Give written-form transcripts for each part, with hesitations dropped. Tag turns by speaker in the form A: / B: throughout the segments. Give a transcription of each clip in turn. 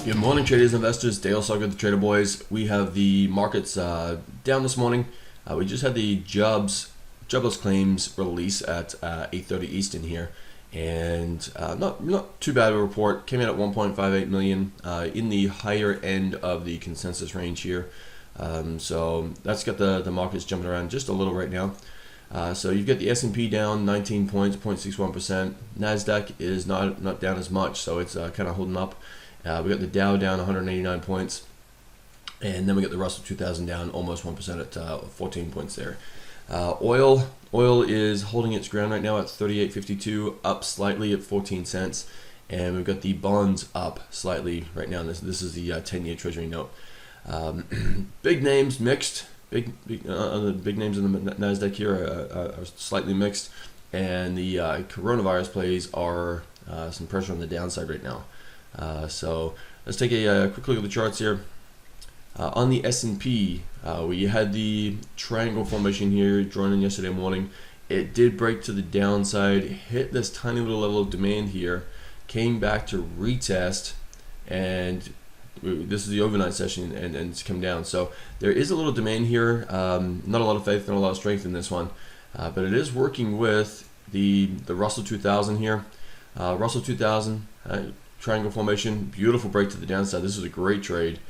A: Good morning, traders and investors. Dale Sogger, the Trader Boys. We have the markets down this morning. We just had the jobless claims release at 8:30 Eastern here, and not too bad of a report. Came in at 1.58 million, in the higher end of the consensus range here. So that's got the markets jumping around just a little right now. So you've got the S&P down 19 points, 0.61%. Nasdaq is not down as much, so it's kind of holding up. We got the Dow down 189 points, and then we got the Russell 2000 down almost 1% at 14 points there. Oil is holding its ground right now at 38.52, up slightly at 14 cents, and we've got the bonds up slightly right now. This is the 10-year Treasury note. Big names mixed. Big names in the Nasdaq here are slightly mixed, and the coronavirus plays are some pressure on the downside right now. So let's take a quick look at the charts here. On the S&P, we had the triangle formation here drawn in yesterday morning. It did break to the downside, hit this tiny little level of demand here, came back to retest, and this is the overnight session, and it's come down. So there is a little demand here, not a lot of faith, not a lot of strength in this one, but it is working with the Russell 2000 here. Russell 2000, triangle formation, beautiful break to the downside. This is a great trade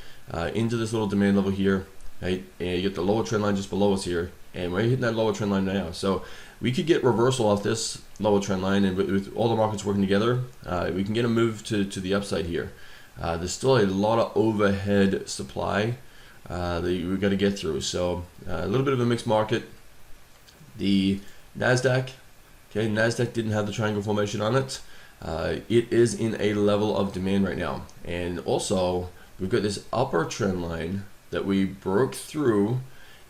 A: into this little demand level here, right? And you get the lower trend line just below us here, and we're hitting that lower trend line now. So we could get reversal off this lower trend line, and with all the markets working together, we can get a move to the upside here. There's still a lot of overhead supply that we've got to get through. So a little bit of a mixed market. The Nasdaq, okay, Nasdaq didn't have the triangle formation on it. It is in a level of demand right now, and also we've got this upper trend line that we broke through,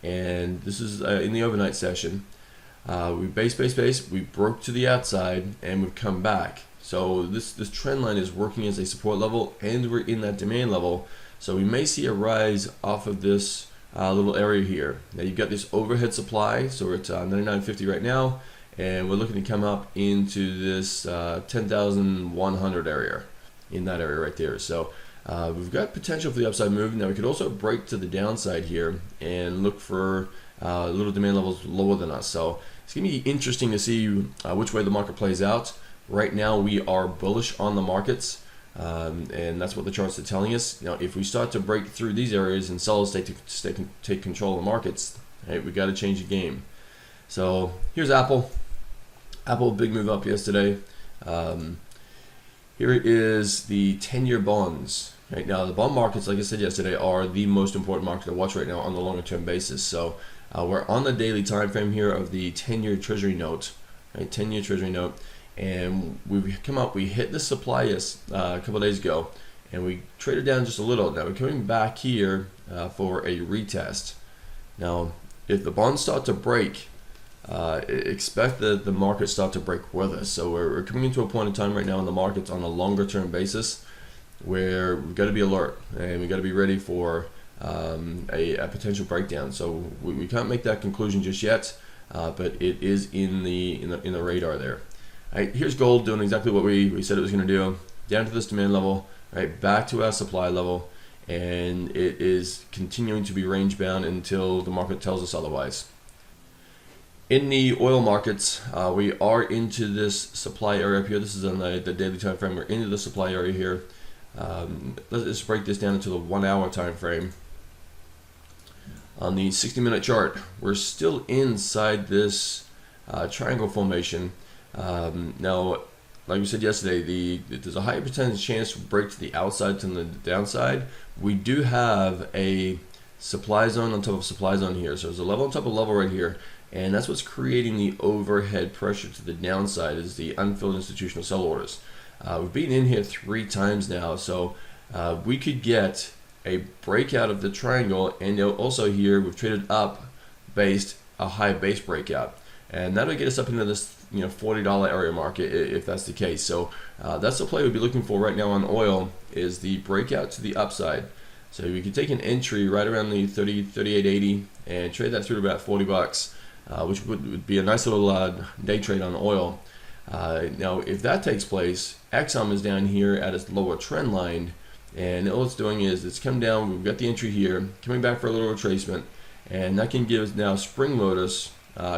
A: and this is in the overnight session. We base, we broke to the outside, and we've come back. So this trend line is working as a support level, and we're in that demand level. So we may see a rise off of this little area here. Now you've got this overhead supply, so we're at 99.50 right now, and we're looking to come up into this 10,100 area, in that area right there. So we've got potential for the upside move. Now we could also break to the downside here and look for little demand levels lower than us. So it's going to be interesting to see which way the market plays out. Right now we are bullish on the markets, and that's what the charts are telling us. You know, if we start to break through these areas and sellers take control of the markets, right, we got to change the game. So here's Apple. Apple, big move up yesterday. Here is the 10-year bonds. Right now, the bond markets, like I said yesterday, are the most important market to watch right now on the longer term basis. So we're on the daily time frame here of the 10-year Treasury note, right? 10-year Treasury note, and we've come up. We hit the supply a couple of days ago, and we traded down just a little. Now we're coming back here for a retest. Now, if the bonds start to break, expect that the markets start to break with us. So we're coming into a point in time right now in the markets on a longer term basis where we've got to be alert, and we've got to be ready for a potential breakdown. So we can't make that conclusion just yet, but it is in the radar there. All right, here's gold doing exactly what we said it was going to do, down to this demand level, right, back to our supply level, and it is continuing to be range bound until the market tells us otherwise. In the oil markets, we are into this supply area up here. This is on the daily time frame. We're into the supply area here. Let's break this down into the 1 hour time frame. On the 60-minute chart, we're still inside this triangle formation. Now, like we said yesterday, there's a higher percentage chance to break to the outside than the downside. We do have a supply zone on top of supply zone here. So there's a level on top of level right here. And that's what's creating the overhead pressure to the downside, is the unfilled institutional sell orders. We've been in here 3 times now, so we could get a breakout of the triangle, and also here we've traded up based a high base breakout, and that'll get us up into this $40 area market if that's the case. So that's the play we'd be looking for right now on oil, is the breakout to the upside. So we could take an entry right around the 38.80 and trade that through to about $40. Which would be a nice little day trade on oil. Now, if that takes place, Exxon is down here at its lower trend line, And all it's doing is it's come down. We've got the entry here, coming back for a little retracement, and that can give us now spring lotus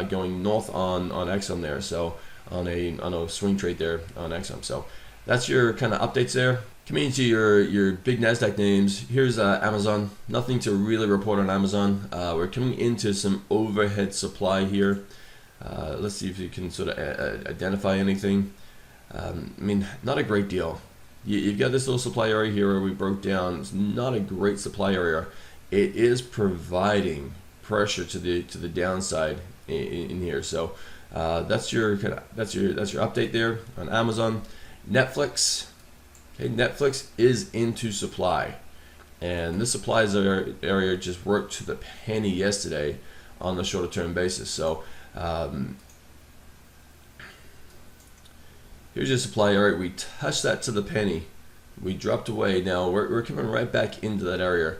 A: going north on XM there. So on a swing trade there on XM. So that's your kind of updates there. Coming into your big Nasdaq names, here's Amazon. Nothing to really report on Amazon. We're coming into some overhead supply here. Let's see if you can sort of identify anything. I mean, not a great deal. You've got this little supply area here where we broke down. It's not a great supply area. It is providing pressure to the downside in here. So that's your update there on Amazon. Netflix. Okay, Netflix is into supply, and this supply area just worked to the penny yesterday on the shorter term basis. So here's your supply area. We touched that to the penny. We dropped away. Now we're coming right back into that area.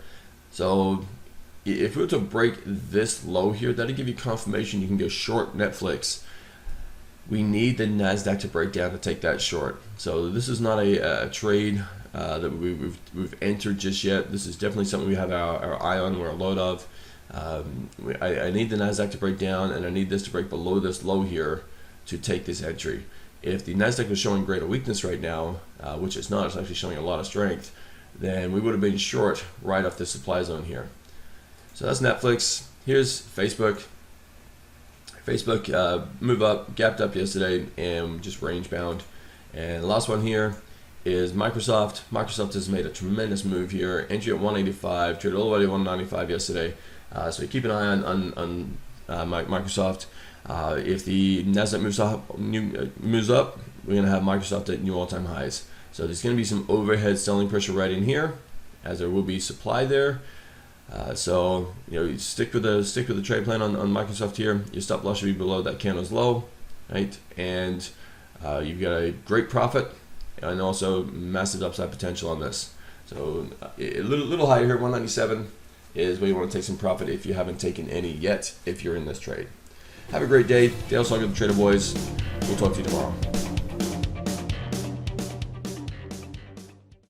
A: So if we were to break this low here, that'll give you confirmation you can go short Netflix. We need the Nasdaq to break down to take that short. So this is not a trade that we've entered just yet. This is definitely something we have our eye on. We're a load of. I need the Nasdaq to break down, and I need this to break below this low here to take this entry. If the Nasdaq was showing greater weakness right now, which it's not, it's actually showing a lot of strength, then we would have been short right off the supply zone here. So that's Netflix. Here's Facebook. Facebook move up, gapped up yesterday, and just range bound. And the last one here is Microsoft. Microsoft has made a tremendous move here. Entry at 185, traded all the way to 195 yesterday. So keep an eye on Microsoft. If the Nasdaq moves up, we're going to have Microsoft at new all-time highs. So there's going to be some overhead selling pressure right in here, as there will be supply there. So you stick with the trade plan on Microsoft here. Your stop loss should be below that candle's low, right? And you've got a great profit and also massive upside potential on this. So a little higher here, 197 is where you want to take some profit if you haven't taken any yet. If you're in this trade, have a great day. Dale Slugger, the Trader Boys. We'll talk to you tomorrow.